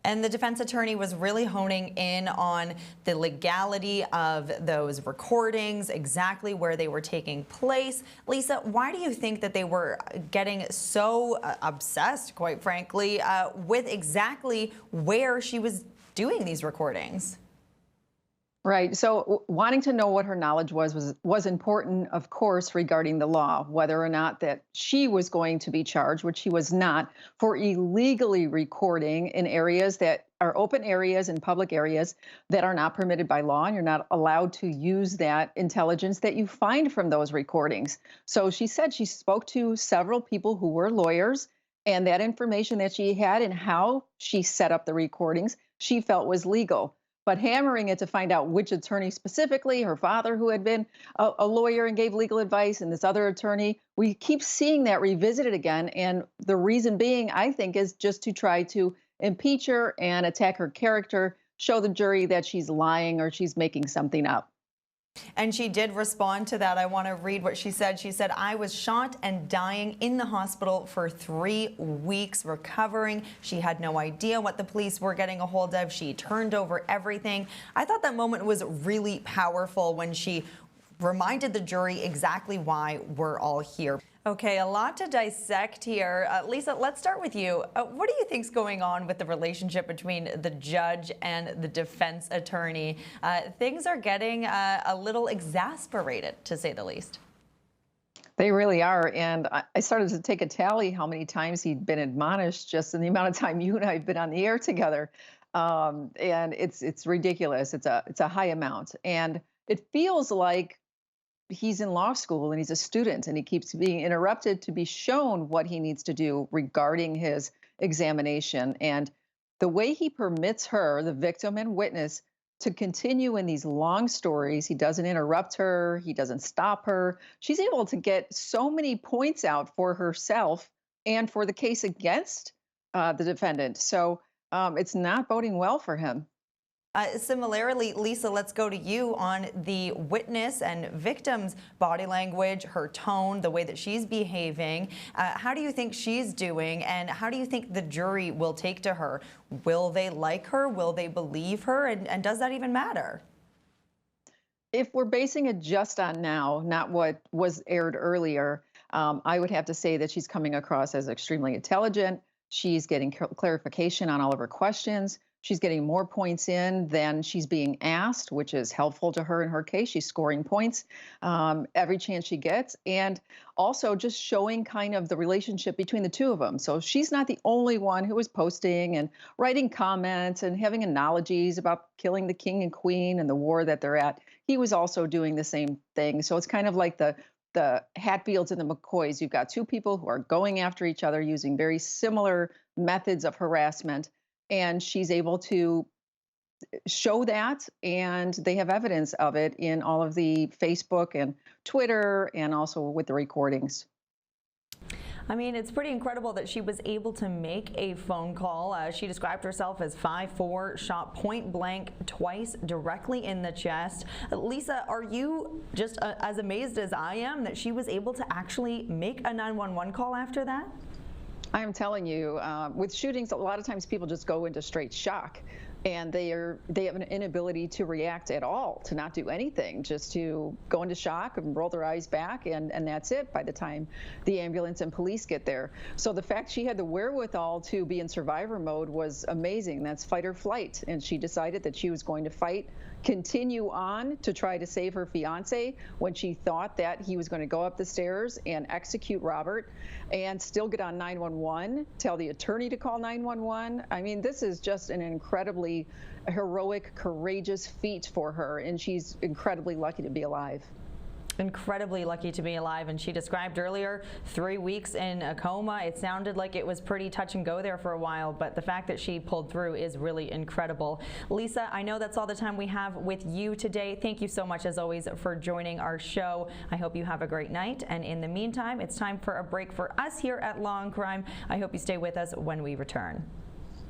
And the defense attorney was really honing in on the legality of those recordings, exactly where they were taking place. Lisa, why do you think that they were getting so obsessed, quite frankly, with exactly where she was doing these recordings? Right. So wanting to know what her knowledge was important, of course, regarding the law, whether or not that she was going to be charged, which she was not, for illegally recording in areas that are open areas and public areas that are not permitted by law, and you're not allowed to use that intelligence that you find from those recordings. So she said she spoke to several people who were lawyers, and that information that she had and how she set up the recordings, she felt was legal. But hammering it to find out which attorney specifically, her father, who had been a lawyer and gave legal advice, and this other attorney, we keep seeing that revisited again. And the reason being, I think, is just to try to impeach her and attack her character, show the jury that she's lying or she's making something up. And she did respond to that. I want to read what she said. She said, "I was shot and dying in the hospital for 3 weeks recovering. She had no idea what the police were getting a hold of. She turned over everything." I thought that moment was really powerful when she reminded the jury exactly why we're all here. Okay, a lot to dissect here. Lisa, let's start with you. What do you think's going on with the relationship between the judge and the defense attorney? Things are getting a little exasperated, to say the least. They really are. And I started to take a tally how many times he'd been admonished just in the amount of time you and I have been on the air together. And it's ridiculous. It's a high amount. And it feels like he's in law school and he's a student and he keeps being interrupted to be shown what he needs to do regarding his examination. And the way he permits her, the victim and witness, to continue in these long stories, he doesn't interrupt her, he doesn't stop her. She's able to get so many points out for herself and for the case against the defendant. So it's not boding well for him. Similarly, Lisa, let's go to you on the witness and victim's body language, her tone, the way that she's behaving. How do you think she's doing, and how do you think the jury will take to her? Will they like her? Will they believe her? And does that even matter? If we're basing it just on now, not what was aired earlier, I would have to say that she's coming across as extremely intelligent. She's getting clarification on all of her questions. She's getting more points in than she's being asked, which is helpful to her in her case. She's scoring points every chance she gets, and also just showing kind of the relationship between the two of them. So she's not the only one who is posting and writing comments and having analogies about killing the king and queen and the war that they're at. He was also doing the same thing. So it's kind of like the Hatfields and the McCoys. You've got two people who are going after each other using very similar methods of harassment. And she's able to show that, and they have evidence of it in all of the Facebook and Twitter and also with the recordings. I mean, it's pretty incredible that she was able to make a phone call. She described herself as 5'4", shot point blank twice directly in the chest. Lisa, are you just as amazed as I am that she was able to actually make a 911 call after that? I'm telling you, with shootings, a lot of times people just go into straight shock, and they have an inability to react at all, to not do anything, just to go into shock and roll their eyes back, and that's it by the time the ambulance and police get there. So the fact she had the wherewithal to be in survivor mode was amazing. That's fight or flight, and she decided that she was going to fight, continue on to try to save her fiance when she thought that he was going to go up the stairs and execute Robert, and still get on 911, tell the attorney to call 911. I mean, this is just an incredibly heroic, courageous feat for her, and she's incredibly lucky to be alive. Incredibly lucky to be alive. And she described earlier 3 weeks in a coma. It sounded like it was pretty touch and go there for a while, but the fact that she pulled through is really incredible. Lisa, I know that's all the time we have with you today. Thank you so much, as always, for joining our show. I hope you have a great night, and in the meantime, it's time for a break for us here at Law and Crime. I hope you stay with us when we return.